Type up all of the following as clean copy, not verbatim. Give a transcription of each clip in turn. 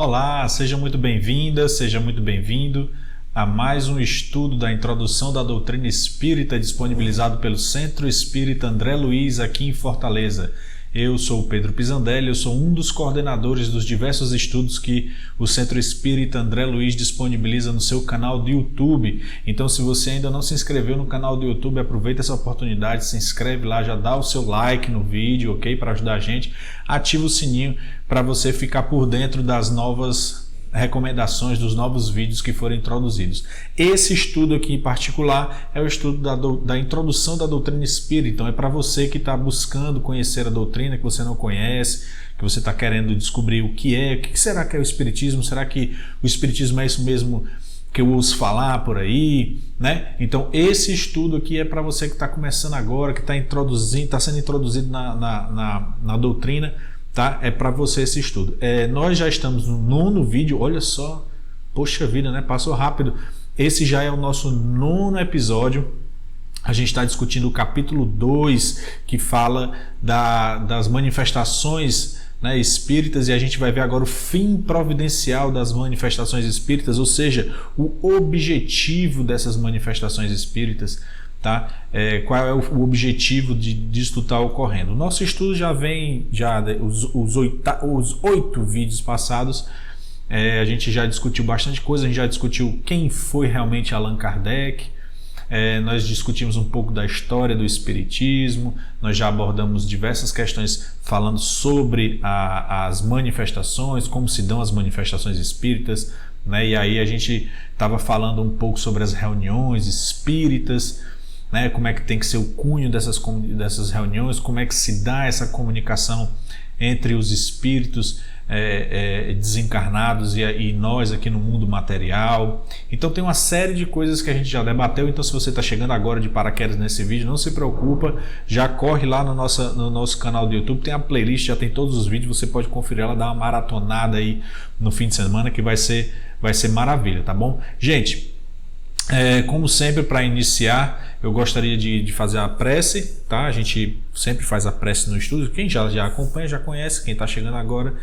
Olá, seja muito bem-vinda, seja muito bem-vindo a mais um estudo da introdução da doutrina espírita disponibilizado pelo Centro Espírita André Luiz aqui em Fortaleza. Eu sou o Pedro Pisandelli, eu sou um dos coordenadores dos diversos estudos que o Centro Espírita André Luiz disponibiliza no seu canal do YouTube. Então, se você ainda não se inscreveu no canal do YouTube, aproveita essa oportunidade, se inscreve lá, já dá o seu like no vídeo, ok? Para ajudar a gente. Ativa o sininho para você ficar por dentro das novas recomendações, dos novos vídeos que forem introduzidos. Esse estudo aqui em particular é o estudo da introdução da doutrina espírita. Então é para você que está buscando conhecer a doutrina, que você não conhece, que você está querendo descobrir o que será que é o espiritismo, será que o espiritismo é isso mesmo que eu ouço falar por aí, né? Então esse estudo aqui é para você que está começando agora, que está sendo introduzido na doutrina. Tá? É para você esse estudo. Nós já estamos no 9º vídeo, olha só, poxa vida, né? Passou rápido. Esse já é o nosso 9º episódio. A gente está discutindo o capítulo 2, que fala das manifestações, né, espíritas, e a gente vai ver agora o fim providencial das manifestações espíritas, ou seja, o objetivo dessas manifestações espíritas. Tá? Qual é o objetivo disso estar ocorrendo? O nosso estudo já vem, os 8 vídeos passados, a gente já discutiu bastante coisa, a gente já discutiu quem foi realmente Allan Kardec, nós discutimos um pouco da história do espiritismo, nós já abordamos diversas questões falando sobre as manifestações, como se dão as manifestações espíritas, né? E aí a gente estava falando um pouco sobre as reuniões espíritas, né, como é que tem que ser o cunho dessas reuniões, como é que se dá essa comunicação entre os espíritos desencarnados e nós aqui no mundo material. Então tem uma série de coisas que a gente já debateu. Então, se você está chegando agora de paraquedas nesse vídeo, não se preocupa, já corre lá no nosso canal do YouTube, tem a playlist, já tem todos os vídeos, você pode conferir ela, dar uma maratonada aí no fim de semana, que vai ser maravilha, tá bom? Gente, como sempre, para iniciar, eu gostaria de fazer a prece, tá? A gente sempre faz a prece no estudo. Quem já acompanha, já conhece. Quem está chegando agora,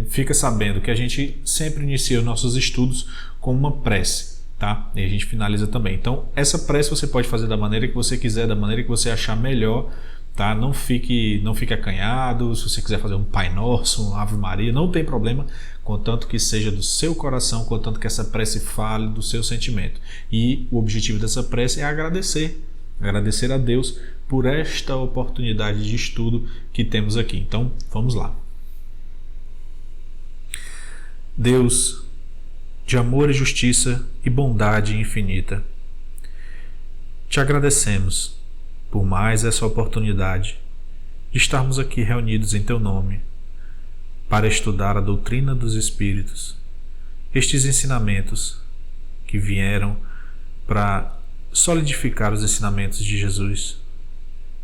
fica sabendo que a gente sempre inicia os nossos estudos com uma prece, tá? E a gente finaliza também. Então, essa prece você pode fazer da maneira que você quiser, da maneira que você achar melhor, tá? Não fique acanhado. Se você quiser fazer um Pai Nosso, um Ave Maria, não tem problema, contanto que seja do seu coração, contanto que essa prece fale do seu sentimento. E o objetivo dessa prece é agradecer a Deus por esta oportunidade de estudo que temos aqui. Então, vamos lá. Deus, de amor e justiça e bondade infinita, te agradecemos por mais essa oportunidade de estarmos aqui reunidos em teu nome para estudar a doutrina dos Espíritos, estes ensinamentos que vieram para solidificar os ensinamentos de Jesus,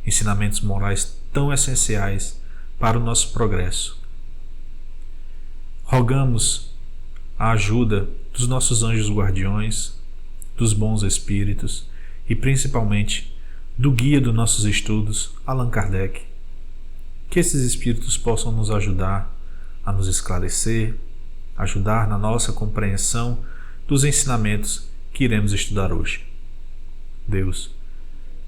ensinamentos morais tão essenciais para o nosso progresso. Rogamos a ajuda dos nossos anjos guardiões, dos bons espíritos e principalmente do guia dos nossos estudos, Allan Kardec, que esses espíritos possam nos ajudar a nos esclarecer, ajudar na nossa compreensão dos ensinamentos que iremos estudar hoje. Deus,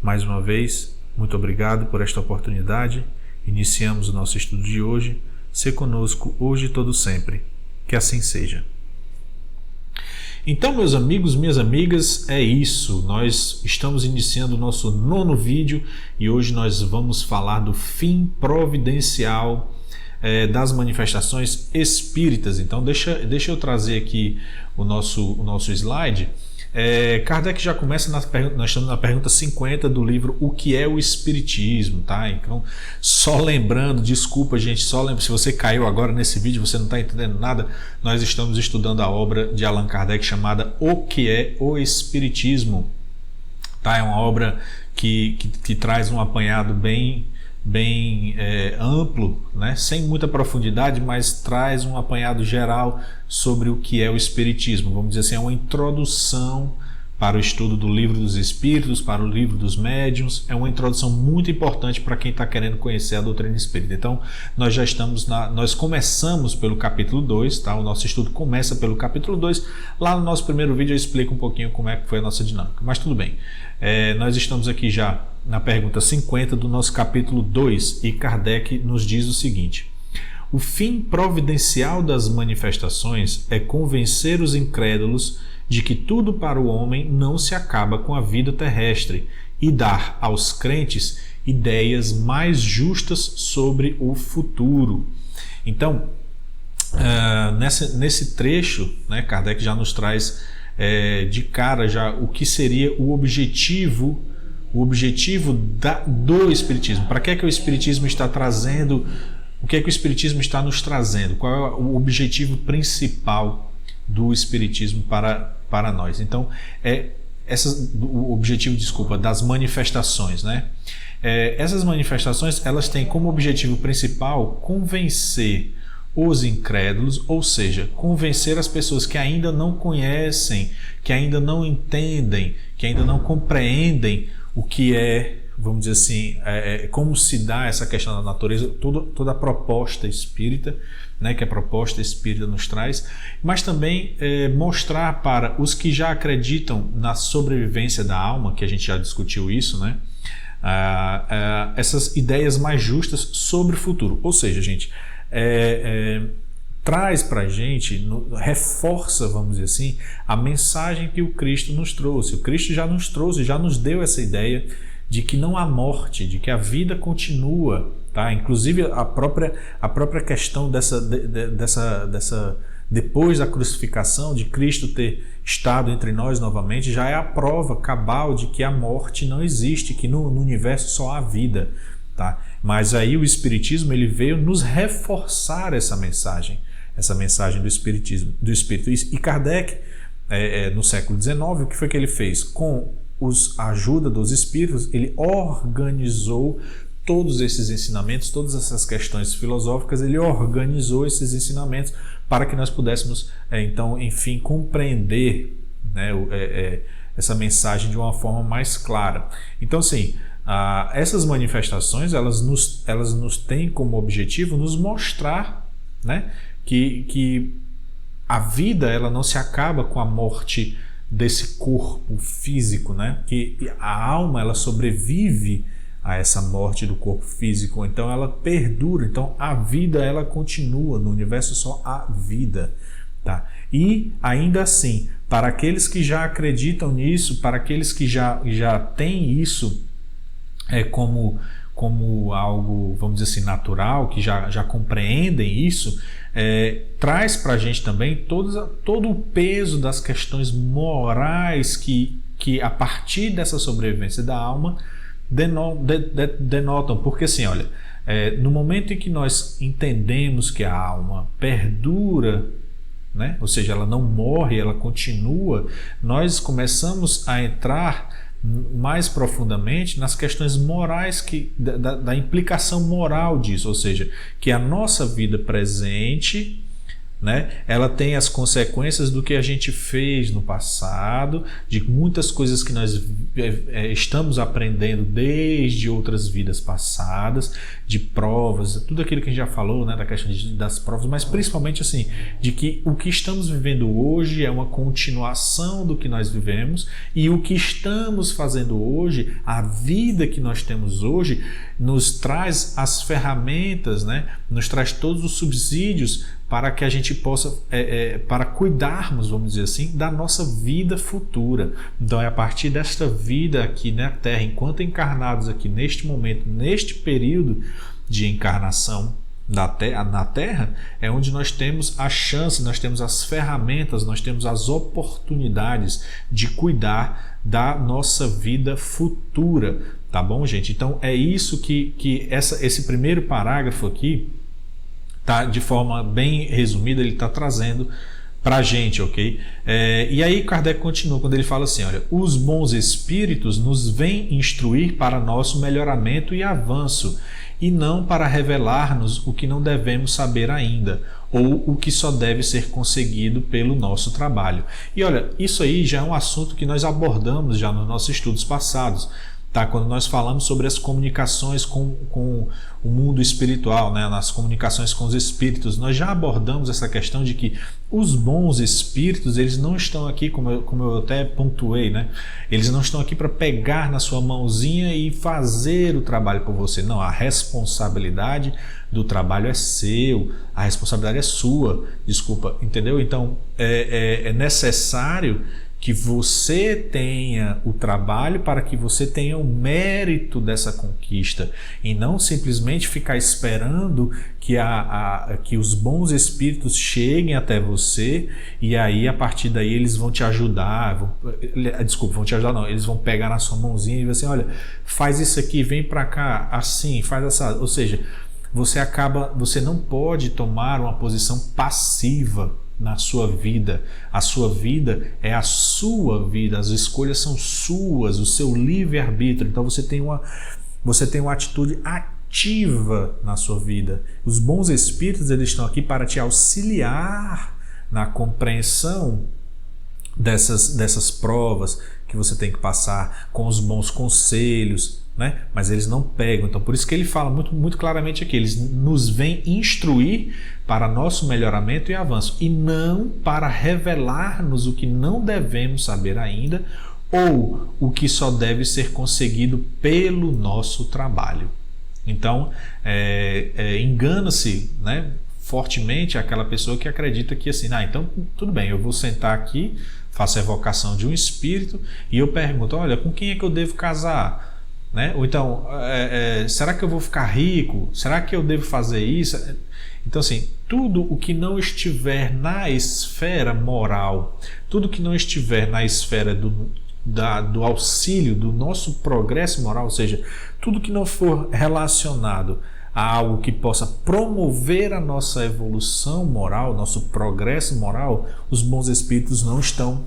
mais uma vez, muito obrigado por esta oportunidade. Iniciamos o nosso estudo de hoje. Sê conosco hoje e todo sempre. Que assim seja. Então, meus amigos, minhas amigas, é isso. Nós estamos iniciando o nosso 9º vídeo e hoje nós vamos falar do fim providencial das manifestações espíritas. Então, deixa eu trazer aqui o nosso slide. Kardec já começa nós estamos na pergunta 50 do livro O que é o Espiritismo, tá? Então, só lembrando, desculpa gente, se você caiu agora nesse vídeo, você não está entendendo nada, nós estamos estudando a obra de Allan Kardec chamada O que é o Espiritismo, tá? É uma obra que traz um apanhado bem amplo, né? Sem muita profundidade, mas traz um apanhado geral sobre o que é o Espiritismo. Vamos dizer assim, é uma introdução para o estudo do Livro dos Espíritos, para o Livro dos Médiuns. É uma introdução muito importante para quem está querendo conhecer a doutrina espírita. Então, nós começamos pelo capítulo 2, tá? O nosso estudo começa pelo capítulo 2. Lá no nosso primeiro vídeo eu explico um pouquinho como é que foi a nossa dinâmica. Mas tudo bem. Nós estamos aqui já na pergunta 50 do nosso capítulo 2 e Kardec nos diz o seguinte: o fim providencial das manifestações é convencer os incrédulos de que tudo para o homem não se acaba com a vida terrestre e dar aos crentes ideias mais justas sobre o futuro. Então, nesse trecho, né, Kardec já nos traz de cara já o que seria o objetivo do Espiritismo. Para que é que o Espiritismo está trazendo? O que é que o Espiritismo está nos trazendo? Qual é o objetivo principal do Espiritismo para nós? Então, o objetivo, das manifestações, né? Essas manifestações, elas têm como objetivo principal convencer os incrédulos, ou seja, convencer as pessoas que ainda não conhecem, que ainda não entendem, que ainda não compreendem o que é, vamos dizer assim, como se dá essa questão da natureza, toda a proposta espírita, né, que a proposta espírita nos traz, mas também mostrar para os que já acreditam na sobrevivência da alma, que a gente já discutiu isso, né, essas ideias mais justas sobre o futuro. Ou seja, gente, traz para a gente, reforça, vamos dizer assim, a mensagem que o Cristo nos trouxe. O Cristo já nos trouxe, já nos deu essa ideia de que não há morte, de que a vida continua, tá? Inclusive a própria questão dessa depois da crucificação, de Cristo ter estado entre nós novamente, já é a prova cabal de que a morte não existe, que no universo só há vida, tá? Mas aí o Espiritismo, ele veio nos reforçar essa mensagem do Espiritismo, do Espírito. E Kardec, no século XIX, o que foi que ele fez? Com a ajuda dos Espíritos, ele organizou todos esses ensinamentos, todas essas questões filosóficas, ele organizou esses ensinamentos para que nós pudéssemos, então, enfim, compreender, né, essa mensagem de uma forma mais clara. Então, assim, essas manifestações, elas nos têm como objetivo nos mostrar, né, que a vida, ela não se acaba com a morte desse corpo físico, né? Que a alma, ela sobrevive a essa morte do corpo físico, então ela perdura, então a vida, ela continua, no universo só há vida, tá? E ainda assim, para aqueles que já acreditam nisso, para aqueles que já têm isso como algo, vamos dizer assim, natural, que já compreendem isso, traz para a gente também todo o peso das questões morais que a partir dessa sobrevivência da alma denotam. Porque assim, olha, no momento em que nós entendemos que a alma perdura, né? Ou seja, ela não morre, ela continua, nós começamos a entrar mais profundamente nas questões morais, da implicação moral disso, ou seja, que a nossa vida presente, né, ela tem as consequências do que a gente fez no passado, de muitas coisas que nós estamos aprendendo desde outras vidas passadas, de provas, tudo aquilo que a gente já falou, né, da questão das provas, mas principalmente assim, de que o que estamos vivendo hoje é uma continuação do que nós vivemos, e o que estamos fazendo hoje, a vida que nós temos hoje, nos traz as ferramentas, né, nos traz todos os subsídios para que a gente possa, para cuidarmos, vamos dizer assim, da nossa vida futura. Então é a partir desta vida aqui na Terra, enquanto encarnados aqui neste momento, neste período de encarnação na Terra, é onde nós temos a chance, nós temos as ferramentas, nós temos as oportunidades de cuidar da nossa vida futura, tá bom, gente? Então é isso que esse primeiro parágrafo aqui, tá, de forma bem resumida, ele está trazendo para a gente, ok? E aí Kardec continua quando ele fala assim, olha, os bons espíritos nos vêm instruir para nosso melhoramento e avanço, e não para revelar-nos o que não devemos saber ainda. ou o que só deve ser conseguido pelo nosso trabalho. E olha, isso aí já é um assunto que nós abordamos já nos nossos estudos passados, tá? Quando nós falamos sobre as comunicações com o mundo espiritual, né? Nas comunicações com os espíritos, nós já abordamos essa questão de que os bons espíritos, eles não estão aqui, como eu até pontuei, né? Eles não estão aqui para pegar na sua mãozinha e fazer o trabalho por você. Não, a responsabilidade do trabalho é seu, a responsabilidade é sua, desculpa, entendeu? Então é necessário que você tenha o trabalho para que você tenha o mérito dessa conquista e não simplesmente ficar esperando que os bons espíritos cheguem até você e aí a partir daí eles vão te ajudar, vão te ajudar não, eles vão pegar na sua mãozinha e dizer assim, olha, faz isso aqui, vem para cá, assim, faz essa, ou seja, você não pode tomar uma posição passiva na sua vida. A sua vida é a sua vida, as escolhas são suas, o seu livre-arbítrio. Então você tem uma atitude ativa na sua vida. Os bons espíritos, eles estão aqui para te auxiliar na compreensão dessas provas que você tem que passar, com os bons conselhos, né? Mas eles não pegam. Então por isso que ele fala muito claramente aqui, eles nos vêm instruir para nosso melhoramento e avanço, e não para revelar-nos o que não devemos saber ainda ou o que só deve ser conseguido pelo nosso trabalho. Então engana-se, né, fortemente aquela pessoa que acredita que assim, então tudo bem, eu vou sentar aqui, faço a evocação de um espírito e eu pergunto, olha, com quem é que eu devo casar? Né? Ou então, será que eu vou ficar rico? Será que eu devo fazer isso? Então assim, tudo o que não estiver na esfera moral, tudo que não estiver na esfera do auxílio, do nosso progresso moral, ou seja, tudo que não for relacionado a algo que possa promover a nossa evolução moral, nosso progresso moral, os bons espíritos não estão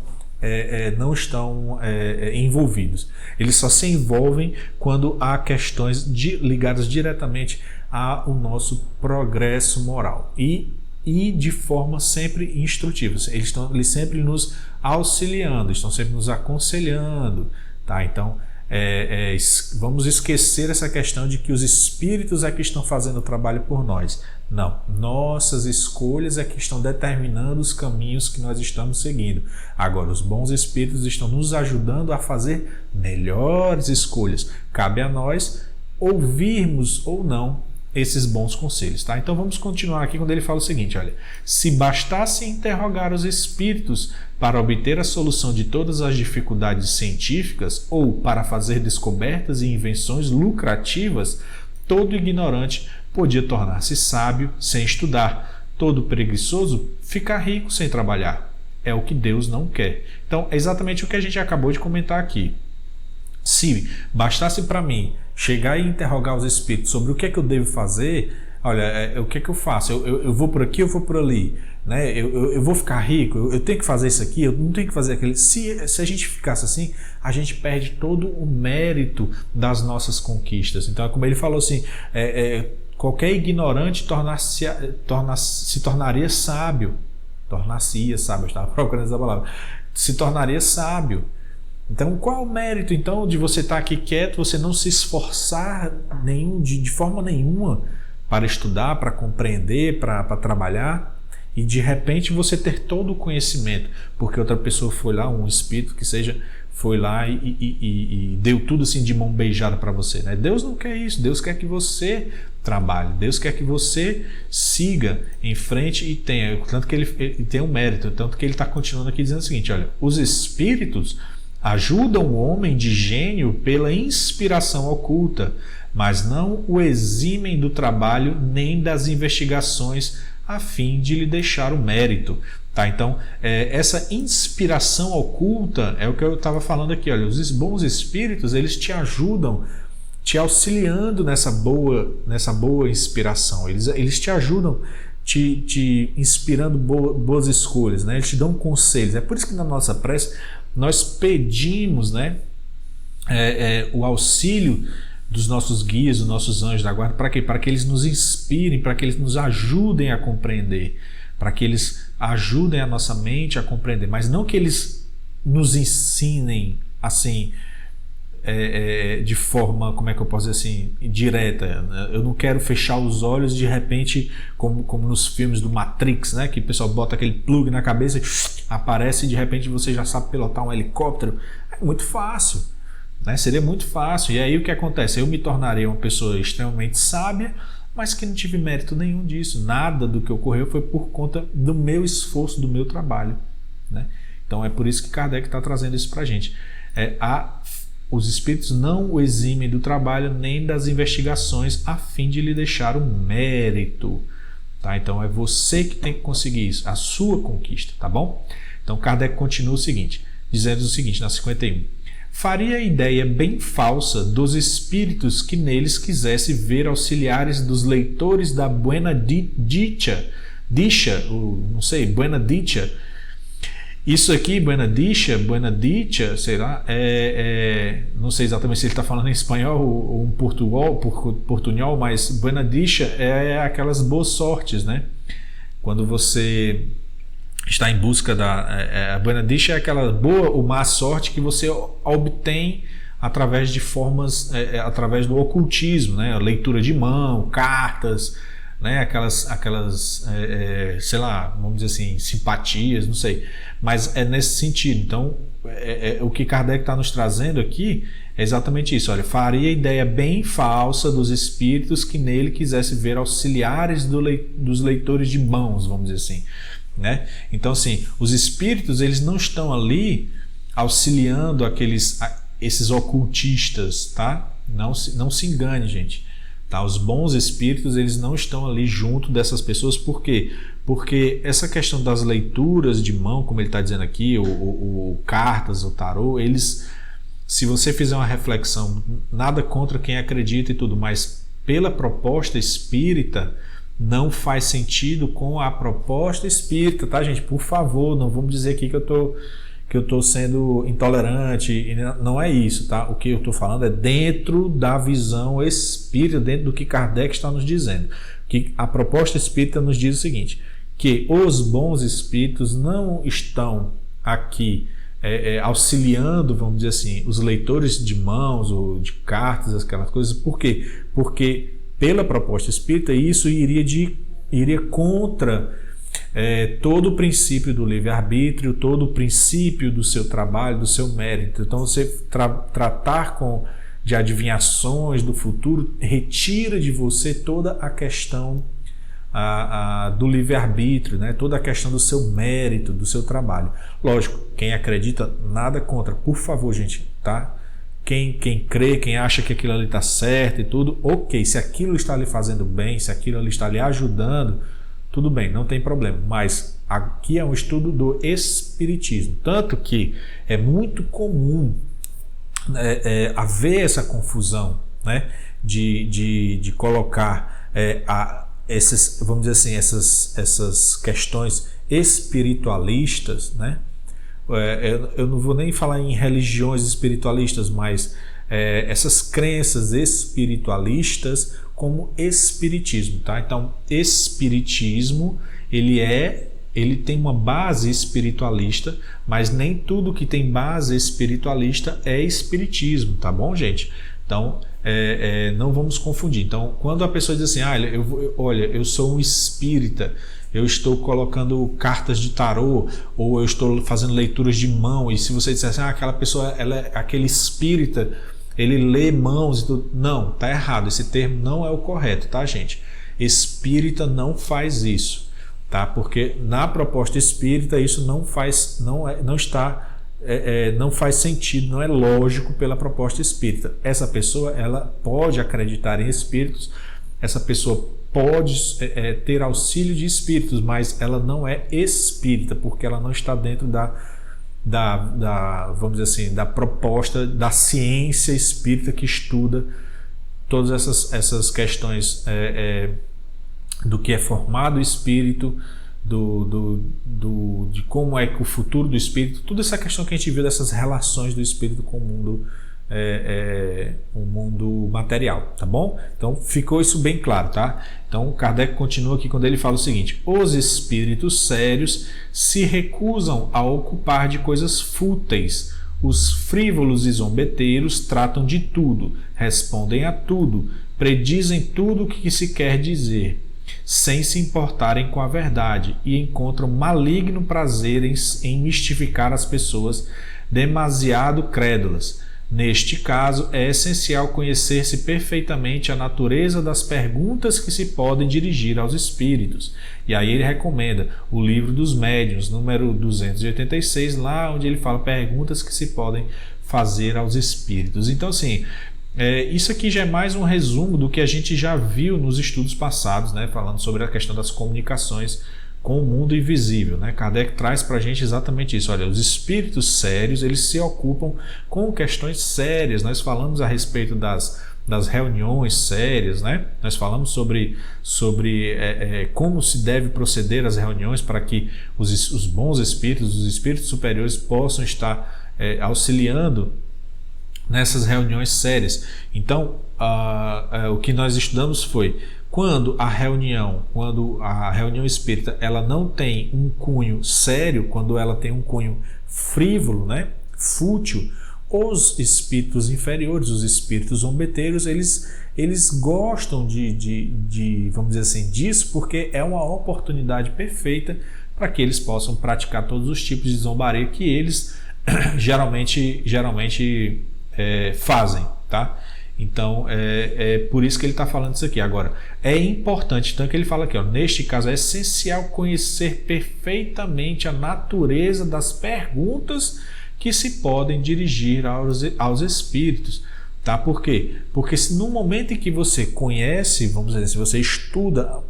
envolvidos. Eles só se envolvem quando há questões ligadas diretamente ao nosso progresso moral e de forma sempre instrutiva. Eles sempre nos auxiliando, estão sempre nos aconselhando, tá? Então vamos esquecer essa questão de que os espíritos é que estão fazendo o trabalho por nós. Não, nossas escolhas é que estão determinando os caminhos que nós estamos seguindo. Agora, os bons espíritos estão nos ajudando a fazer melhores escolhas. Cabe a nós ouvirmos ou não esses bons conselhos, tá? Então vamos continuar aqui quando ele fala o seguinte, olha, se bastasse interrogar os espíritos para obter a solução de todas as dificuldades científicas ou para fazer descobertas e invenções lucrativas, todo ignorante podia tornar-se sábio sem estudar, todo preguiçoso ficar rico sem trabalhar. É o que Deus não quer. Então é exatamente o que a gente acabou de comentar aqui. Se bastasse para mim chegar e interrogar os espíritos sobre o que é que eu devo fazer, olha, o que é que eu faço? Eu vou por aqui, eu vou por ali, né? Eu vou ficar rico, eu tenho que fazer isso aqui, eu não tenho que fazer aquilo. Se a gente ficasse assim, a gente perde todo o mérito das nossas conquistas. Então, como ele falou assim, qualquer ignorante se tornaria sábio. Tornar-se-ia sábio, eu estava procurando essa palavra. Se tornaria sábio. Então, qual é o mérito então de você estar aqui quieto, você não se esforçar de forma nenhuma para estudar, para compreender, para trabalhar, e de repente você ter todo o conhecimento, porque outra pessoa foi lá, um espírito que seja, foi lá e deu tudo assim de mão beijada para você, né? Deus não quer isso, Deus quer que você trabalhe, Deus quer que você siga em frente e tenha, tanto que ele tem um mérito, tanto que ele está continuando aqui dizendo o seguinte, olha, os espíritos ajudam o homem de gênio pela inspiração oculta, mas não o eximem do trabalho nem das investigações a fim de lhe deixar o mérito. Tá? Então, essa inspiração oculta é o que eu estava falando aqui. Olha, os bons espíritos, eles te ajudam, te auxiliando nessa boa inspiração. Eles te ajudam, te inspirando boas escolhas, né? Eles te dão conselhos. É por isso que na nossa prece nós pedimos, né, o auxílio dos nossos guias, dos nossos anjos da guarda. Para quê? Para que eles nos inspirem, para que eles nos ajudem a compreender, para que eles ajudem a nossa mente a compreender, mas não que eles nos ensinem assim, de forma, como é que eu posso dizer assim, direta. Eu não quero fechar os olhos de repente, como nos filmes do Matrix, né, que o pessoal bota aquele plug na cabeça e aparece e de repente você já sabe pilotar um helicóptero. É muito fácil, né? Seria muito fácil. E aí o que acontece? Eu me tornarei uma pessoa extremamente sábia, mas que não tive mérito nenhum disso. Nada do que ocorreu foi por conta do meu esforço, do meu trabalho, né? Então é por isso que Kardec está trazendo isso para a gente. Os espíritos não o eximem do trabalho nem das investigações a fim de lhe deixar o mérito, tá? Então é você que tem que conseguir isso, a sua conquista, tá bom? Então Kardec continua o seguinte, dizendo o seguinte, na 51: faria a ideia bem falsa dos espíritos que neles quisesse ver auxiliares dos leitores da Buena Dicha, Buena Dicha. Isso aqui, Buena Dicha, sei lá, não sei exatamente se ele está falando em espanhol ou em portunhol, mas Buena Dicha é aquelas boas sortes, né? Quando você está em busca a Buena Dicha é aquela boa ou má sorte que você obtém através de formas, através do ocultismo, né? A leitura de mão, cartas, né? Aquelas sei lá, vamos dizer assim, simpatias, não sei, mas é nesse sentido. Então o que Kardec está nos trazendo aqui é exatamente isso. Olha, faria ideia bem falsa dos espíritos que nele quisesse ver auxiliares dos leitores de mãos, vamos dizer assim, né? Então assim, os espíritos eles não estão ali auxiliando esses ocultistas, tá? Não se engane, gente, tá? Os bons espíritos eles não estão ali junto dessas pessoas. Por quê? Porque essa questão das leituras de mão, como ele está dizendo aqui, o cartas, o tarô, eles, se você fizer uma reflexão, nada contra quem acredita e tudo, mas pela proposta espírita não faz sentido com a proposta espírita, tá, gente? Por favor, não vamos dizer aqui que eu tô sendo intolerante, e não é isso, tá? O que eu estou falando é dentro da visão espírita, dentro do que Kardec está nos dizendo. Que a proposta espírita nos diz o seguinte, que os bons espíritos não estão aqui auxiliando, vamos dizer assim, os leitores de mãos ou de cartas, aquelas coisas. Por quê? Porque pela proposta espírita isso iria contra todo o princípio do livre-arbítrio, todo o princípio do seu trabalho, do seu mérito. Então você tratar de adivinhações do futuro retira de você toda a questão do livre-arbítrio, né? Toda a questão do seu mérito, do seu trabalho. Lógico, quem acredita, nada contra, por favor, gente, tá? Quem crê, quem acha que aquilo ali está certo e tudo, ok, se aquilo está lhe fazendo bem, se aquilo ali está lhe ajudando, tudo bem, não tem problema. Mas aqui é um estudo do espiritismo, tanto que é muito comum haver essa confusão, né, de colocar vamos dizer assim, essas questões espiritualistas, né? Eu não vou nem falar em religiões espiritualistas, mas essas crenças espiritualistas como espiritismo, tá? Então, espiritismo ele tem uma base espiritualista, mas nem tudo que tem base espiritualista é espiritismo, tá bom, gente? Então, não vamos confundir. Então, quando a pessoa diz assim, olha, eu sou um espírita, eu estou colocando cartas de tarô, ou eu estou fazendo leituras de mão, e se você disser assim, aquela pessoa, aquele espírita, ele lê mãos e tudo. Não, tá errado, esse termo não é o correto, tá, gente? Espírita não faz isso, tá? Porque na proposta espírita isso não faz sentido, não é lógico pela proposta espírita. Essa pessoa, ela pode acreditar em espíritos, essa pessoa pode ter auxílio de espíritos, mas ela não é espírita, porque ela não está dentro vamos dizer assim, da proposta da ciência espírita que estuda todas essas questões do que é formado o espírito, de como é que o futuro do espírito, toda essa questão que a gente viu dessas relações do espírito com o mundo o mundo material, tá bom? Então ficou isso bem claro, tá? Então Kardec continua aqui quando ele fala o seguinte: os espíritos sérios se recusam a ocupar de coisas fúteis. Os frívolos e zombeteiros tratam de tudo, respondem a tudo, predizem tudo o que se quer dizer, sem se importarem com a verdade, e encontram maligno prazer em mistificar as pessoas demasiado crédulas. Neste caso, é essencial conhecer-se perfeitamente a natureza das perguntas que se podem dirigir aos espíritos. E aí ele recomenda o Livro dos Médiuns, número 286, lá onde ele fala perguntas que se podem fazer aos espíritos. Então, assim, isso aqui já é mais um resumo do que a gente já viu nos estudos passados, né, falando sobre a questão das comunicações com o mundo invisível, né? Kardec traz para a gente exatamente isso. Olha, os espíritos sérios, eles se ocupam com questões sérias. Nós falamos a respeito das reuniões sérias, né? Nós falamos sobre como se deve proceder às reuniões para que os bons espíritos, os espíritos superiores possam estar auxiliando nessas reuniões sérias. Então, o que nós estudamos foi quando a reunião espírita ela não tem um cunho sério, quando ela tem um cunho frívolo, né, fútil, os espíritos inferiores, os espíritos zombeteiros, eles gostam de, vamos dizer assim, disso, porque é uma oportunidade perfeita para que eles possam praticar todos os tipos de zombaria que eles geralmente fazem, tá? Então, é por isso que ele está falando isso aqui. Agora, é importante, então, que ele fala aqui, ó, neste caso, é essencial conhecer perfeitamente a natureza das perguntas que se podem dirigir aos espíritos. Tá? Por quê? Porque no momento em que você conhece, vamos dizer, se você estuda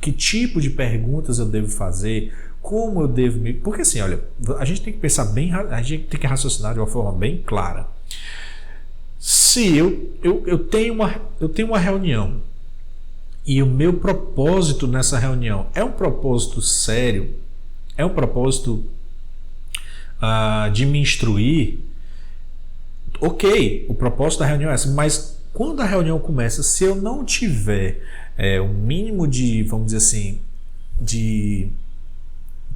que tipo de perguntas eu devo fazer, como eu devo me... Porque assim, olha, a gente tem que pensar bem, a gente tem que raciocinar de uma forma bem clara. Se eu tenho uma reunião e o meu propósito nessa reunião é um propósito sério, é um propósito de me instruir, ok, o propósito da reunião é esse, mas quando a reunião começa, se eu não tiver um mínimo de, vamos dizer assim, de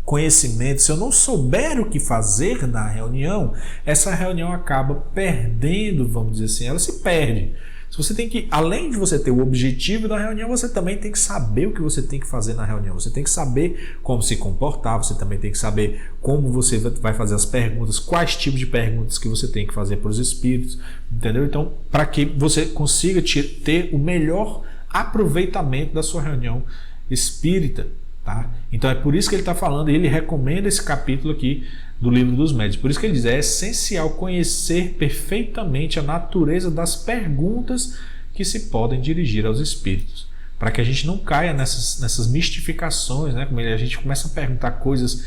conhecimento, se eu não souber o que fazer na reunião, essa reunião acaba perdendo, vamos dizer assim, ela se perde. Se você tem que, além de você ter o objetivo da reunião, você também tem que saber o que você tem que fazer na reunião. Você tem que saber como se comportar, você também tem que saber como você vai fazer as perguntas, quais tipos de perguntas que você tem que fazer para os espíritos, entendeu? Então, para que você consiga ter o melhor aproveitamento da sua reunião espírita. Tá? Então é por isso que ele está falando, e ele recomenda esse capítulo aqui do Livro dos Médiuns. Por isso que ele diz, é essencial conhecer perfeitamente a natureza das perguntas que se podem dirigir aos espíritos, para que a gente não caia nessas mistificações, né? Como a gente começa a perguntar coisas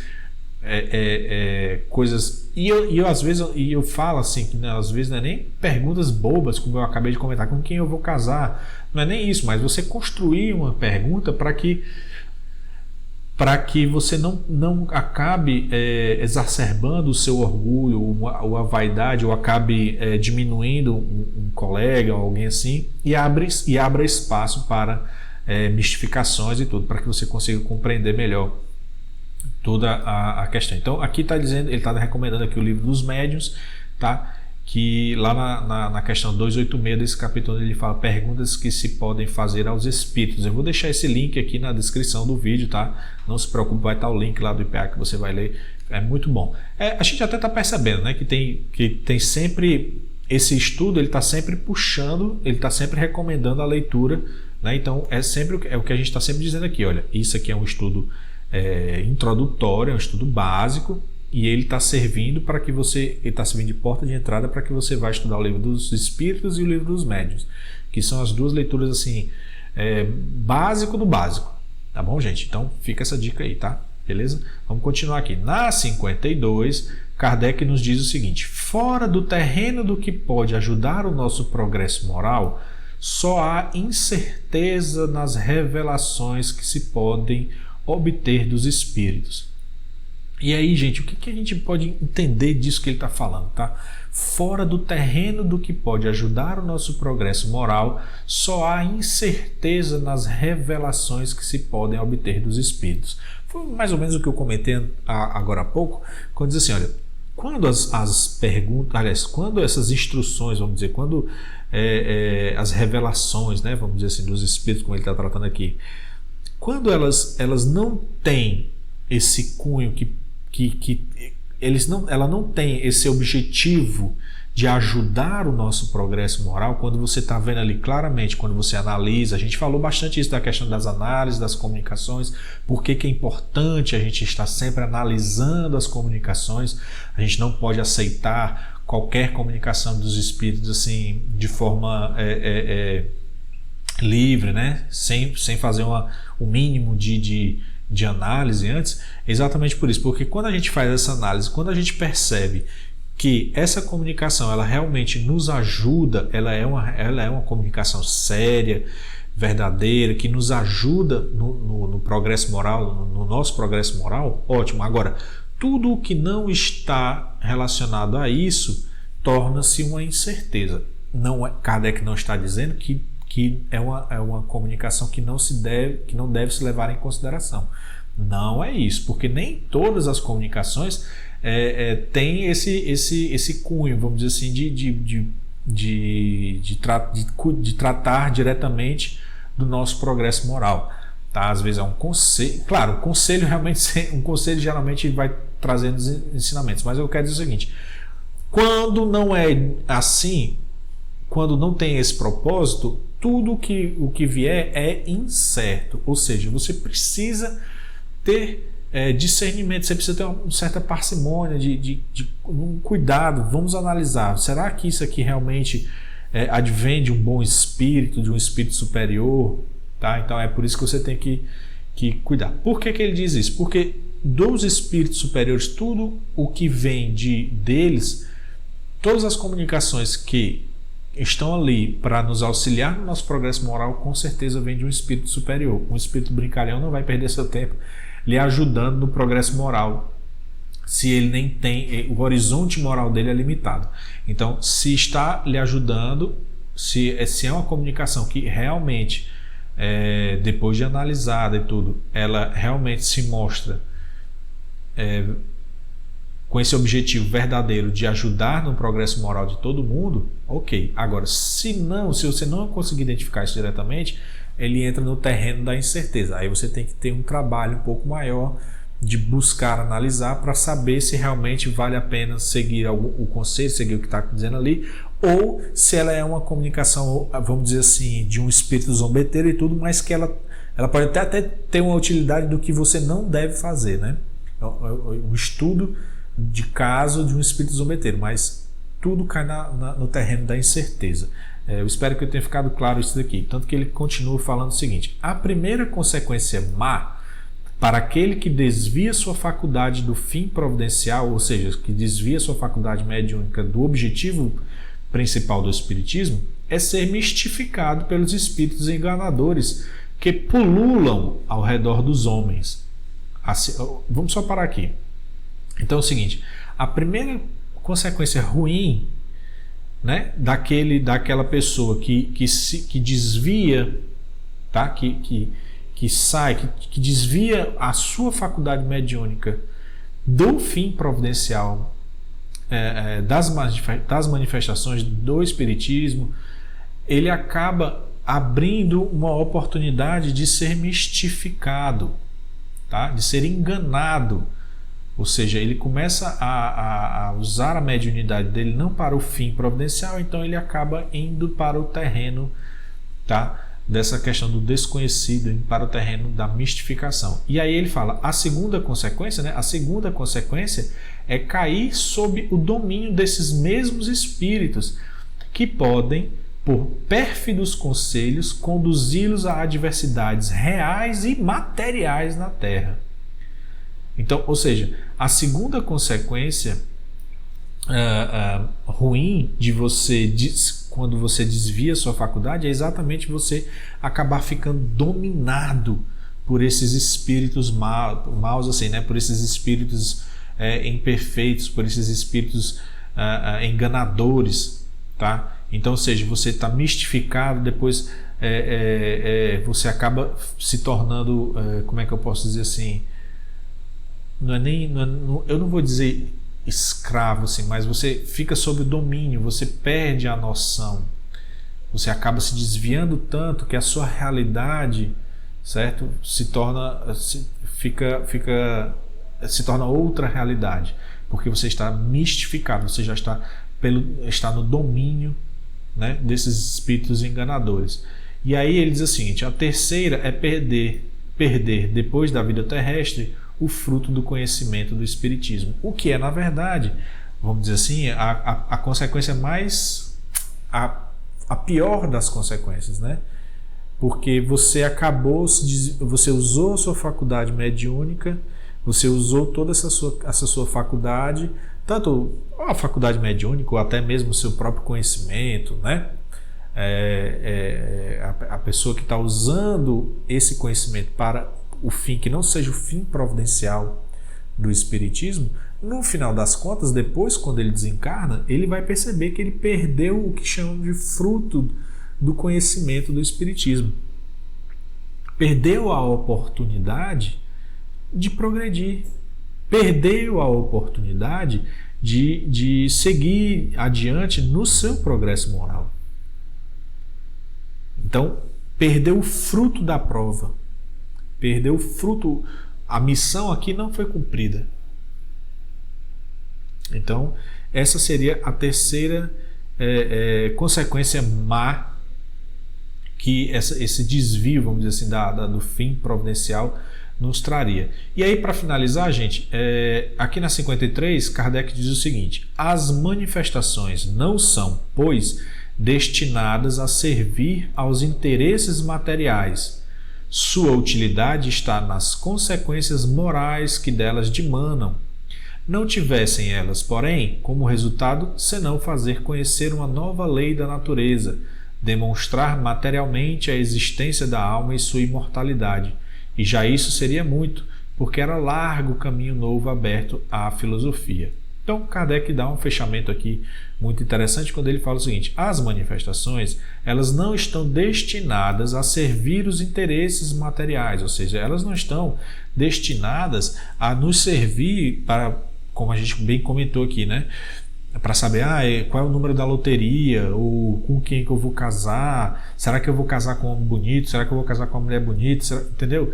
e eu às vezes eu falo assim que, né, às vezes não é nem perguntas bobas, como eu acabei de comentar, com quem eu vou casar, não é nem isso, mas você construir uma pergunta para que você não acabe exacerbando o seu orgulho ou a vaidade, ou acabe diminuindo um colega ou alguém assim, e abra espaço para mistificações e tudo, para que você consiga compreender melhor toda a questão. Então aqui está dizendo, ele está recomendando aqui o Livro dos Médiuns, tá? Que lá na questão 286 desse capítulo ele fala perguntas que se podem fazer aos espíritos. Eu vou deixar esse link aqui na descrição do vídeo, tá? Não se preocupe, vai estar o link lá do IPA que você vai ler, é muito bom. A gente até está percebendo, né, que tem sempre esse estudo, ele está sempre puxando, ele está sempre recomendando a leitura, né? Então é o que a gente está sempre dizendo aqui, olha, isso aqui é um estudo introdutório, é um estudo básico, e ele está servindo para que você, ele está servindo de porta de entrada para que você vá estudar o Livro dos Espíritos e o Livro dos Médiuns, que são as duas leituras assim, básico do básico, tá bom, gente? Então fica essa dica aí, tá? Beleza? Vamos continuar aqui. Na 52, Kardec nos diz o seguinte: fora do terreno do que pode ajudar o nosso progresso moral, só há incerteza nas revelações que se podem obter dos espíritos. E aí, gente, o que a gente pode entender disso que ele está falando, tá? Fora do terreno do que pode ajudar o nosso progresso moral, só há incerteza nas revelações que se podem obter dos espíritos. Foi mais ou menos o que eu comentei agora há pouco, quando diz assim, olha, quando as perguntas, aliás, quando essas instruções, vamos dizer, quando as revelações, né, vamos dizer assim, dos espíritos, como ele está tratando aqui, quando elas não têm esse cunho ela não tem esse objetivo de ajudar o nosso progresso moral, quando você está vendo ali claramente, quando você analisa, a gente falou bastante isso da questão das análises, das comunicações, por que é importante a gente estar sempre analisando as comunicações, a gente não pode aceitar qualquer comunicação dos espíritos assim, de forma livre, né? sem fazer o mínimo de análise antes, exatamente por isso, porque quando a gente faz essa análise, quando a gente percebe que essa comunicação ela realmente nos ajuda, ela é uma comunicação séria, verdadeira, que nos ajuda no progresso moral, no nosso progresso moral, ótimo. Agora, tudo o que não está relacionado a isso torna-se uma incerteza. Kardec não está dizendo que é uma comunicação que não deve se levar em consideração. Não é isso, porque nem todas as comunicações têm esse cunho, vamos dizer assim, de tratar diretamente do nosso progresso moral. Tá? Às vezes é um conselho, claro, um conselho geralmente vai trazendo ensinamentos, mas eu quero dizer o seguinte: quando não é assim, quando não tem esse propósito, tudo o que vier é incerto, ou seja, você precisa ter discernimento, você precisa ter uma certa parcimônia, um cuidado, vamos analisar, será que isso aqui realmente advém de um bom espírito, de um espírito superior? Tá? Então é por isso que você tem que cuidar. Por que ele diz isso? Porque dos espíritos superiores, tudo o que vem deles, todas as comunicações que estão ali para nos auxiliar no nosso progresso moral, com certeza vem de um espírito superior. Um espírito brincalhão não vai perder seu tempo lhe ajudando no progresso moral, se ele nem tem, o horizonte moral dele é limitado. Então, se está lhe ajudando, se é uma comunicação que realmente, depois de analisada e tudo, ela realmente se mostra com esse objetivo verdadeiro de ajudar no progresso moral de todo mundo, ok. Agora, se você não conseguir identificar isso diretamente, ele entra no terreno da incerteza. Aí você tem que ter um trabalho um pouco maior de buscar analisar para saber se realmente vale a pena seguir o conselho, seguir o que está dizendo ali, ou se ela é uma comunicação, vamos dizer assim, de um espírito zombeteiro e tudo, mas que ela pode até ter uma utilidade do que você não deve fazer, né? Um estudo de caso de um espírito zombeteiro, mas tudo cai no terreno da incerteza. Eu espero que eu tenha ficado claro isso daqui. Tanto que ele continua falando o seguinte: a primeira consequência má para aquele que desvia sua faculdade do fim providencial, ou seja, que desvia sua faculdade mediúnica do objetivo principal do espiritismo, é ser mistificado pelos espíritos enganadores que pululam ao redor dos homens. Assim, vamos só parar aqui. Então é o seguinte: a primeira consequência ruim, né, daquela pessoa que desvia, tá, que desvia a sua faculdade mediúnica do fim providencial, das manifestações do espiritismo, ele acaba abrindo uma oportunidade de ser mistificado, tá, de ser enganado. Ou seja, ele começa a usar a mediunidade dele não para o fim providencial, então ele acaba indo para o terreno, tá, dessa questão do desconhecido, indo para o terreno da mistificação. E aí ele fala, a segunda consequência, né, é cair sob o domínio desses mesmos espíritos, que podem, por pérfidos conselhos, conduzi-los a adversidades reais e materiais na Terra. Então, ou seja, a segunda consequência ruim de você, quando você desvia sua faculdade, é exatamente você acabar ficando dominado por esses espíritos maus, assim, né? Por esses espíritos imperfeitos, por esses espíritos enganadores, tá? Então, ou seja, você está mistificado, depois você acaba se tornando, como é que eu posso dizer assim, eu não vou dizer escravo assim, mas você fica sob o domínio, você perde a noção, você acaba se desviando tanto que a sua realidade, certo, se torna outra realidade, porque você está mistificado, você já está no domínio, né, desses espíritos enganadores. E aí ele diz o seguinte: a terceira é perder depois da vida terrestre o fruto do conhecimento do espiritismo, o que é, na verdade, vamos dizer assim, a consequência mais a pior das consequências, né? Porque você você usou a sua faculdade mediúnica, você usou toda essa sua faculdade, tanto a faculdade mediúnica ou até mesmo o seu próprio conhecimento, né? A pessoa que está usando esse conhecimento para o fim que não seja o fim providencial do espiritismo, no final das contas, depois, quando ele desencarna, ele vai perceber que ele perdeu o que chamam de fruto do conhecimento do espiritismo. Perdeu a oportunidade de progredir, perdeu a oportunidade de seguir adiante no seu progresso moral. Então, perdeu o fruto da prova, perdeu o fruto, a missão aqui não foi cumprida. Então, essa seria a terceira consequência má que esse desvio, vamos dizer assim, do fim providencial nos traria. E aí, para finalizar, gente, aqui na 53, Kardec diz o seguinte: as manifestações não são, pois, destinadas a servir aos interesses materiais. Sua utilidade está nas consequências morais que delas dimanam. Não tivessem elas, porém, como resultado, senão fazer conhecer uma nova lei da natureza, demonstrar materialmente a existência da alma e sua imortalidade. E já isso seria muito, porque era largo o caminho novo aberto à filosofia. Então, Kardec dá um fechamento aqui muito interessante quando ele fala o seguinte: as manifestações, elas não estão destinadas a servir os interesses materiais, ou seja, elas não estão destinadas a nos servir para, como a gente bem comentou aqui, né? Para saber qual é o número da loteria, ou com quem que eu vou casar, será que eu vou casar com um homem bonito, será que eu vou casar com uma mulher bonita, entendeu?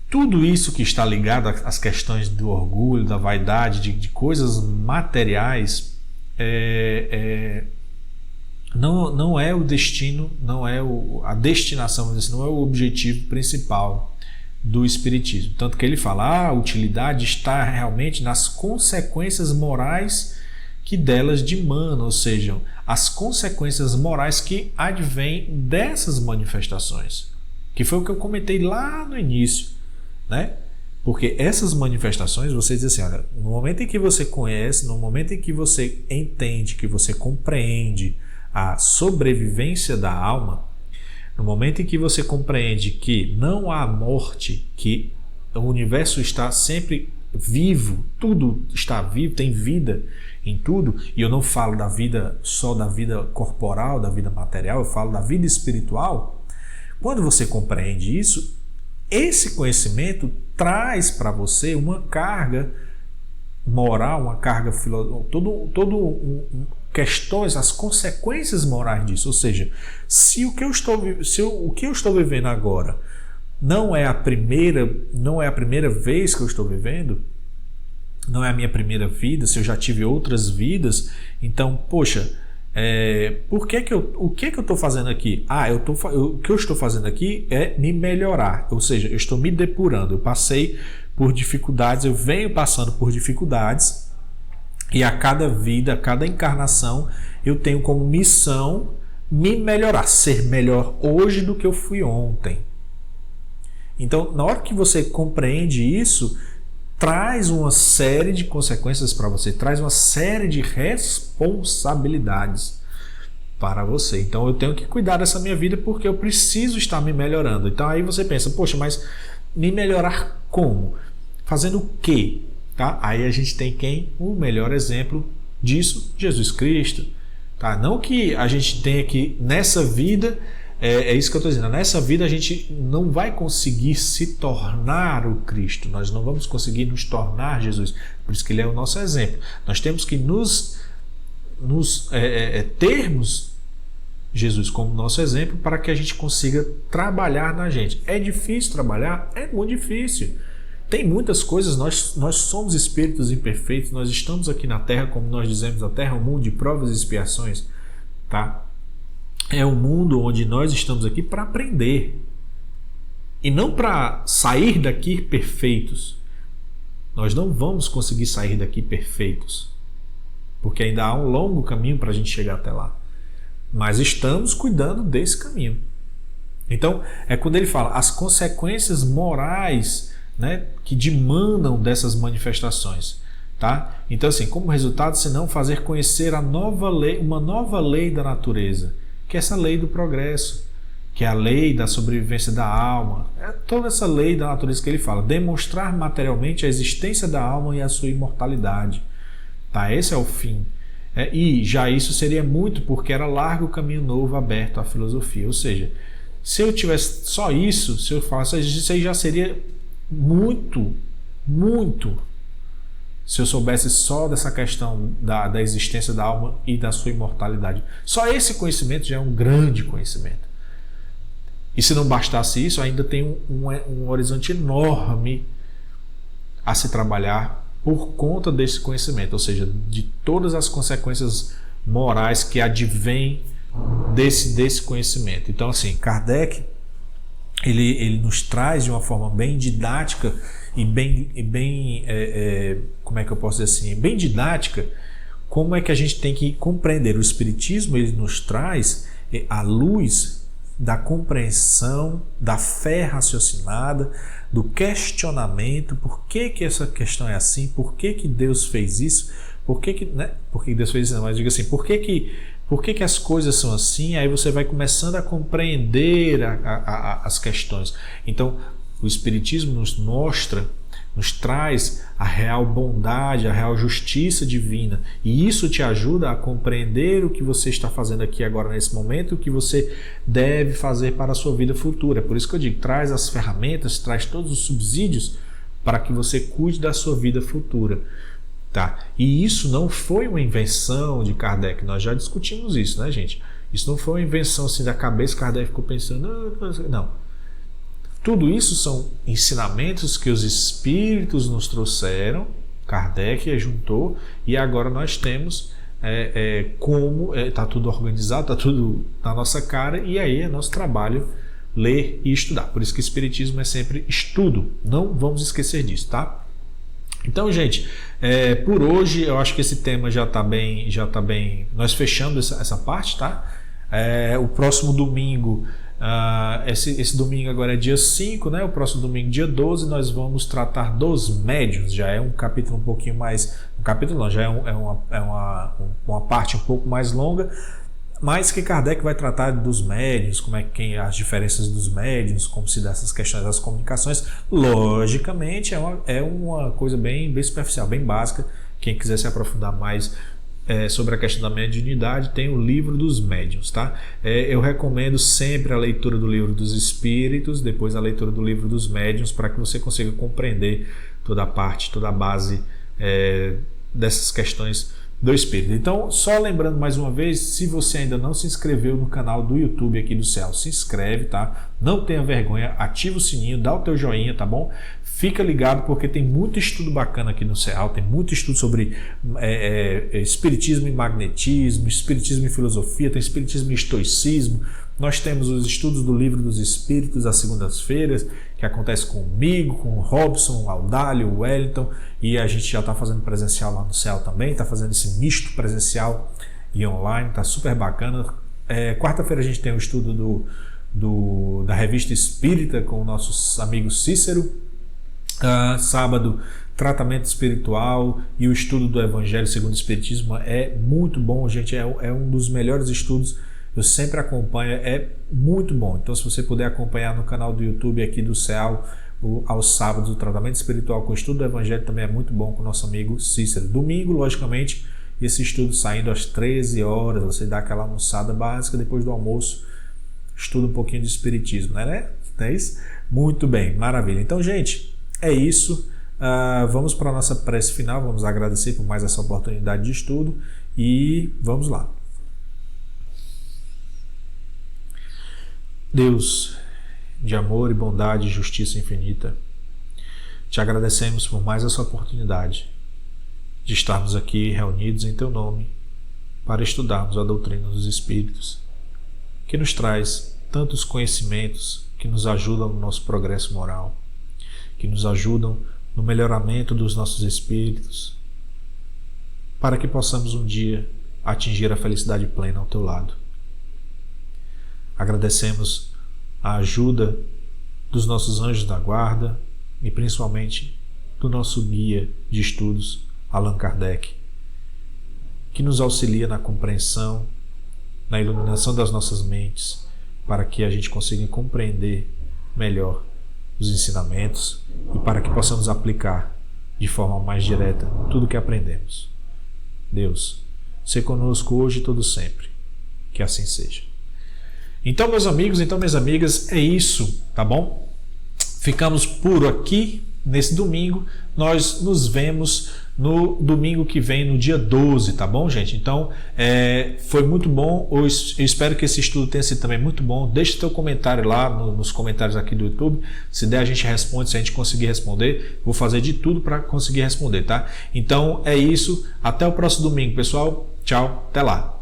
Tudo isso que está ligado às questões do orgulho, da vaidade, de coisas materiais, não é o destino, não é a destinação, não é o objetivo principal do espiritismo. Tanto que ele fala, a utilidade está realmente nas consequências morais que delas dimanam, ou seja, as consequências morais que advêm dessas manifestações, que foi o que eu comentei lá no início, né? Porque essas manifestações, você diz assim, olha, no momento em que você conhece, no momento em que você entende, que você compreende a sobrevivência da alma, no momento em que você compreende que não há morte, que o universo está sempre vivo, tudo está vivo, tem vida em tudo, e eu não falo da vida só da vida corporal, da vida material, eu falo da vida espiritual. Quando você compreende isso, esse conhecimento traz para você uma carga moral, uma carga filosófica, questões, as consequências morais disso. Ou seja, se o que eu estou vivendo agora não é a primeira vez que eu estou vivendo, não é a minha primeira vida, se eu já tive outras vidas, então, poxa, o que eu estou fazendo aqui? O que eu estou fazendo aqui é me melhorar, ou seja, eu estou me depurando, eu passei por dificuldades, eu venho passando por dificuldades, e a cada vida, a cada encarnação, eu tenho como missão me melhorar, ser melhor hoje do que eu fui ontem. Então, na hora que você compreende isso, traz uma série de consequências para você, traz uma série de responsabilidades para você. Então, eu tenho que cuidar dessa minha vida porque eu preciso estar me melhorando. Então, aí você pensa, poxa, mas me melhorar como? Fazendo o quê? tá? Aí a gente tem quem? O melhor exemplo disso, Jesus Cristo. Tá? Não que a gente tenha que, nessa vida, é isso que eu estou dizendo, nessa vida a gente não vai conseguir se tornar o Cristo, nós não vamos conseguir nos tornar Jesus, por isso que ele é o nosso exemplo. Nós temos que termos Jesus como nosso exemplo para que a gente consiga trabalhar na gente. É difícil trabalhar? É muito difícil. Tem muitas coisas, nós somos espíritos imperfeitos, nós estamos aqui na Terra, como nós dizemos, a Terra é um mundo de provas e expiações, tá? É um mundo onde nós estamos aqui para aprender e não para sair daqui perfeitos. Nós não vamos conseguir sair daqui perfeitos, porque ainda há um longo caminho para a gente chegar até lá. Mas estamos cuidando desse caminho. Então, é quando ele fala as consequências morais, né, que demandam dessas manifestações. Tá? Então, assim, como resultado, senão fazer conhecer a nova lei, uma nova lei da natureza, que é essa lei do progresso, que é a lei da sobrevivência da alma. É toda essa lei da natureza que ele fala. Demonstrar materialmente a existência da alma e a sua imortalidade. Tá? Esse é o fim. E já isso seria muito, porque era largo o caminho novo aberto à filosofia. Ou seja, se eu tivesse só isso, se eu falasse isso aí já seria muito, muito. Se eu soubesse só dessa questão da existência da alma e da sua imortalidade. Só esse conhecimento já é um grande conhecimento. E se não bastasse isso, ainda tem um horizonte enorme a se trabalhar por conta desse conhecimento, ou seja, de todas as consequências morais que advêm desse conhecimento. Então, assim, Kardec ele nos traz de uma forma bem didática e bem como é que eu posso dizer assim, bem didática, como é que a gente tem que compreender. O Espiritismo ele nos traz a luz da compreensão, da fé raciocinada, do questionamento, por que essa questão é assim, por que Deus fez isso, por que Deus fez isso, mas diga assim, por que as coisas são assim, aí você vai começando a compreender as questões. Então, o Espiritismo nos traz a real bondade, a real justiça divina, e isso te ajuda a compreender o que você está fazendo aqui agora nesse momento, o que você deve fazer para a sua vida futura. Por isso que eu digo, traz as ferramentas, traz todos os subsídios para que você cuide da sua vida futura. Tá? E isso não foi uma invenção de Kardec, nós já discutimos isso, né, gente? Isso não foi uma invenção assim da cabeça, Kardec ficou pensando, não. Tudo isso são ensinamentos que os espíritos nos trouxeram, Kardec juntou, e agora nós temos como está tudo organizado, está tudo na nossa cara, e aí é nosso trabalho ler e estudar. Por isso que o Espiritismo é sempre estudo, não vamos esquecer disso, tá? Então, gente, por hoje eu acho que esse tema já está bem, nós fechamos essa parte, tá? O próximo domingo, esse domingo agora é dia 5, né? O próximo domingo, dia 12, nós vamos tratar dos médiuns. Já é um capítulo um pouquinho mais... Um capítulo não, já é uma parte um pouco mais longa, mas que Kardec vai tratar dos médiuns, as diferenças dos médiuns, como se dá essas questões das comunicações. Logicamente, é uma coisa bem superficial, bem básica. Quem quiser se aprofundar mais sobre a questão da mediunidade, tem o livro dos médiuns, tá? Eu recomendo sempre a leitura do livro dos espíritos, depois a leitura do livro dos médiuns, para que você consiga compreender toda a base dessas questões do espírito. Então, só lembrando mais uma vez, se você ainda não se inscreveu no canal do YouTube aqui do Céu, se inscreve, tá? Não tenha vergonha, ativa o sininho, dá o teu joinha, tá bom? Fica ligado, porque tem muito estudo bacana aqui no Céu, tem muito estudo sobre espiritismo e magnetismo, espiritismo e filosofia, tem espiritismo e estoicismo. Nós temos os estudos do Livro dos Espíritos às segundas-feiras, que acontece comigo, com o Robson, o Audálio, o Wellington, e a gente já está fazendo presencial lá no Céu também, está fazendo esse misto presencial e online, está super bacana. Quarta-feira a gente tem o estudo da Revista Espírita com o nosso amigo Cícero. Sábado, tratamento espiritual e o estudo do Evangelho segundo o Espiritismo. É muito bom, gente, é um dos melhores estudos. Eu sempre acompanho, é muito bom. Então, se você puder acompanhar no canal do YouTube aqui do Céu, aos sábados, o tratamento espiritual com o estudo do Evangelho também é muito bom com o nosso amigo Cícero. Domingo, logicamente, esse estudo saindo às 13 horas, você dá aquela almoçada básica, depois do almoço, estuda um pouquinho de Espiritismo, né? Não é isso? Muito bem, maravilha. Então, gente, é isso. Vamos para a nossa prece final, vamos agradecer por mais essa oportunidade de estudo e vamos lá. Deus, de amor e bondade e justiça infinita, te agradecemos por mais essa oportunidade de estarmos aqui reunidos em Teu nome para estudarmos a doutrina dos Espíritos, que nos traz tantos conhecimentos que nos ajudam no nosso progresso moral, que nos ajudam no melhoramento dos nossos espíritos, para que possamos um dia atingir a felicidade plena ao Teu lado. Agradecemos a ajuda dos nossos anjos da guarda e principalmente do nosso guia de estudos, Allan Kardec, que nos auxilia na compreensão, na iluminação das nossas mentes, para que a gente consiga compreender melhor os ensinamentos e para que possamos aplicar de forma mais direta tudo o que aprendemos. Deus, sê conosco hoje e todo sempre. Que assim seja. Então, meus amigos, minhas amigas, é isso, tá bom? Ficamos por aqui nesse domingo. Nós nos vemos no domingo que vem, no dia 12, tá bom, gente? Então, foi muito bom. Eu espero que esse estudo tenha sido também muito bom. Deixe teu comentário lá nos comentários aqui do YouTube. Se der, a gente responde. Se a gente conseguir responder, vou fazer de tudo para conseguir responder, tá? Então, é isso. Até o próximo domingo, pessoal. Tchau, até lá.